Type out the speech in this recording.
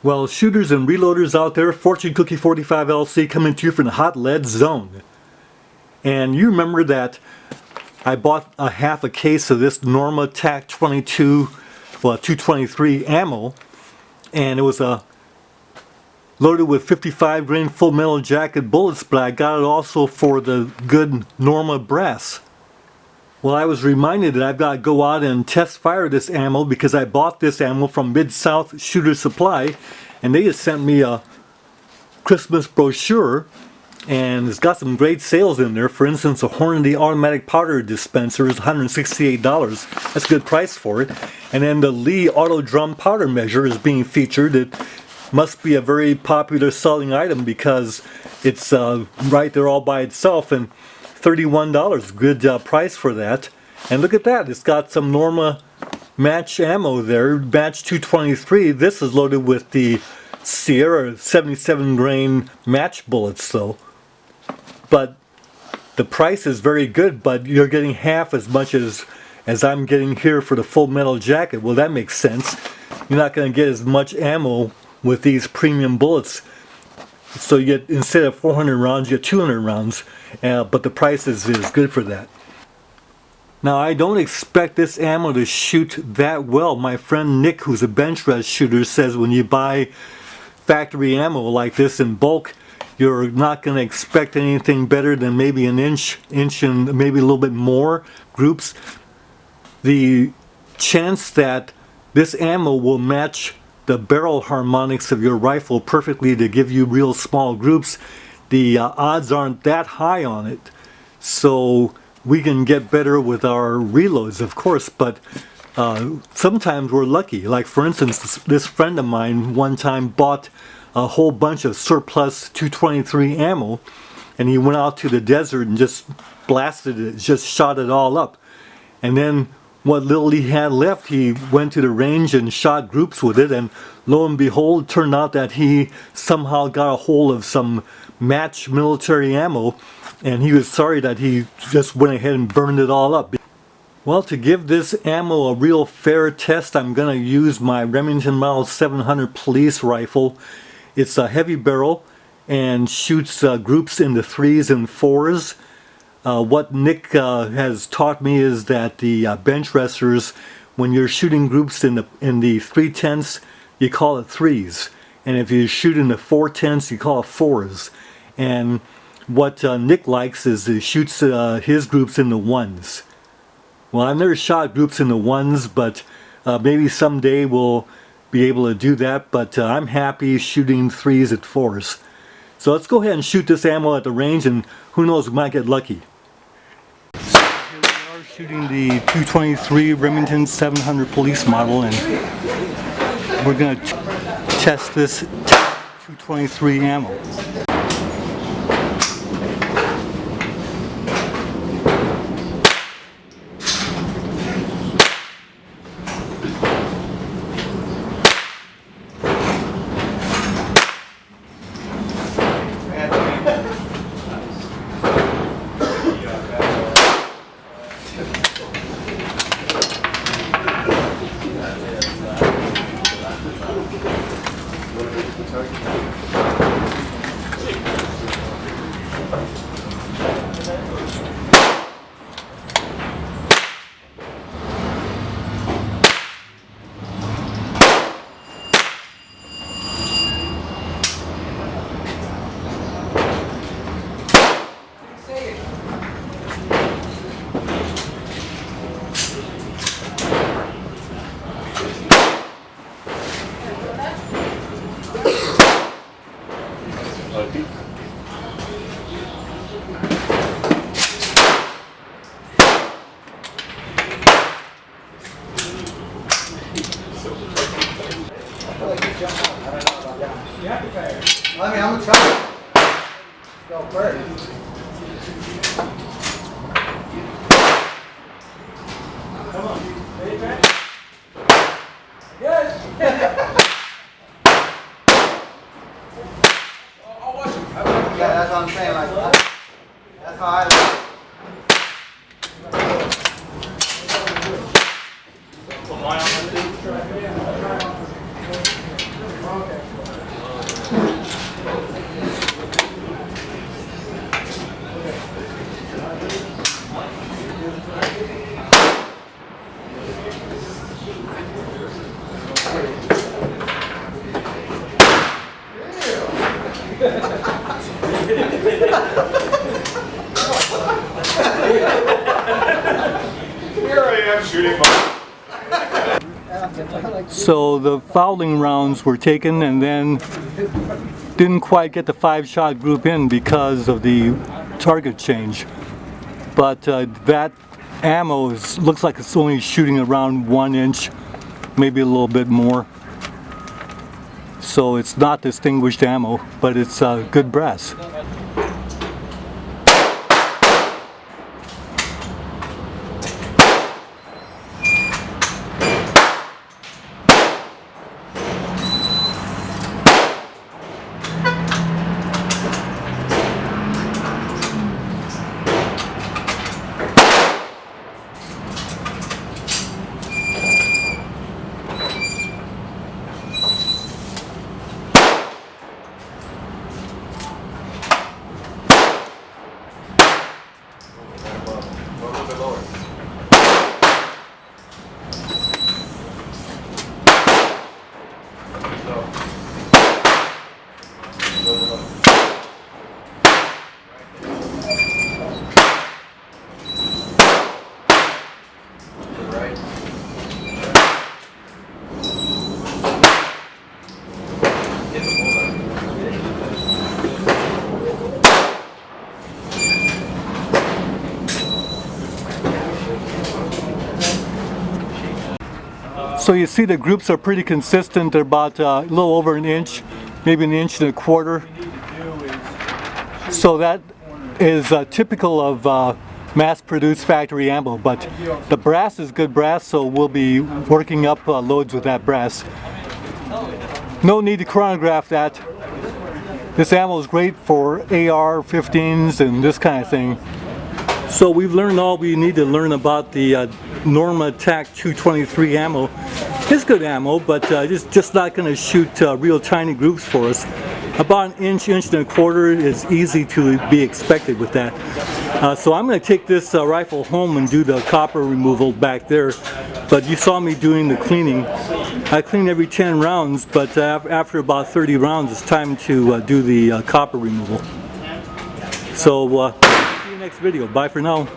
Well, shooters and reloaders out there, Fortune Cookie 45 LC coming to you from the hot lead zone. And you remember that I bought a half a case of this Norma TAC 223 ammo, and it was loaded with 55 grain full metal jacket bullets, but I got it also for the good Norma brass. Well, I was reminded that I've got to go out and test fire this ammo because I bought this ammo from Mid-South Shooter Supply, and they just sent me a Christmas brochure, and it's got some great sales in there. For instance, a Hornady automatic powder dispenser is $168. That's a good price for it. And then the Lee auto drum powder measure is being featured. It must be a very popular selling item because it's right there all by itself, and $31, good price for that. And look at that, it's got some Norma match ammo there, match 223. This is loaded with the Sierra 77 grain match bullets though. But the price is very good, but you're getting half as much as I'm getting here for the full metal jacket. Well, that makes sense. You're not going to get as much ammo with these premium bullets. So you get, instead of 400 rounds, you get 200 rounds, but the price is good for that. Now, I don't expect this ammo to shoot that well. My friend Nick, who's a bench rest shooter, says when you buy factory ammo like this in bulk, you're not going to expect anything better than maybe an inch and maybe a little bit more groups. The chance that this ammo will match the barrel harmonics of your rifle perfectly to give you real small groups, the odds aren't that high on it. So we can get better with our reloads, of course, but sometimes we're lucky. Like, for instance, this friend of mine one time bought a whole bunch of surplus 223 ammo, and he went out to the desert and just blasted it, just shot it all up. And then what little he had left, he went to the range and shot groups with it, and lo and behold, it turned out that he somehow got a hold of some match military ammo, and he was sorry that he just went ahead and burned it all up. Well, to give this ammo a real fair test, I'm going to use my Remington Model 700 police rifle. It's a heavy barrel and shoots groups into 3s and 4s. What Nick has taught me is that the bench resters, when you're shooting groups in the 3/10ths, you call it 3s, and if you shoot in the 4/10ths, you call it 4s. And what Nick likes is he shoots his groups in the 1s. Well, I've never shot groups in the 1s, but maybe someday we'll be able to do that. But I'm happy shooting 3s at 4s. So let's go ahead and shoot this ammo at the range, and who knows, we might get lucky. Here we are shooting the 223 Remington 700 police model, and we're going to test this 223 ammo. I'm gonna try. Go first. Come on. Ready, Brad? Yes. I'll watch him. Yeah, that's what I'm saying. Like, that's how I like. Put mine on my So the fouling rounds were taken and then didn't quite get the 5-shot group in because of the target change. But that ammo looks like it's only shooting around 1 inch, maybe a little bit more. So it's not distinguished ammo, but it's good brass. So you see the groups are pretty consistent. They're about a little over 1 inch, maybe 1.25 inches. So that is typical of mass-produced factory ammo, but the brass is good brass, so we'll be working up loads with that brass. No need to chronograph that. This ammo is great for AR-15s and this kind of thing. So we've learned all we need to learn about the Norma TAC 223 ammo. It's good ammo, but it's just not going to shoot real tiny groups for us. About 1 inch, 1.25 inches is easy to be expected with that. So I'm going to take this rifle home and do the copper removal back there. But you saw me doing the cleaning. I clean every 10 rounds, but after about 30 rounds, it's time to do the copper removal. So see you next video. Bye for now.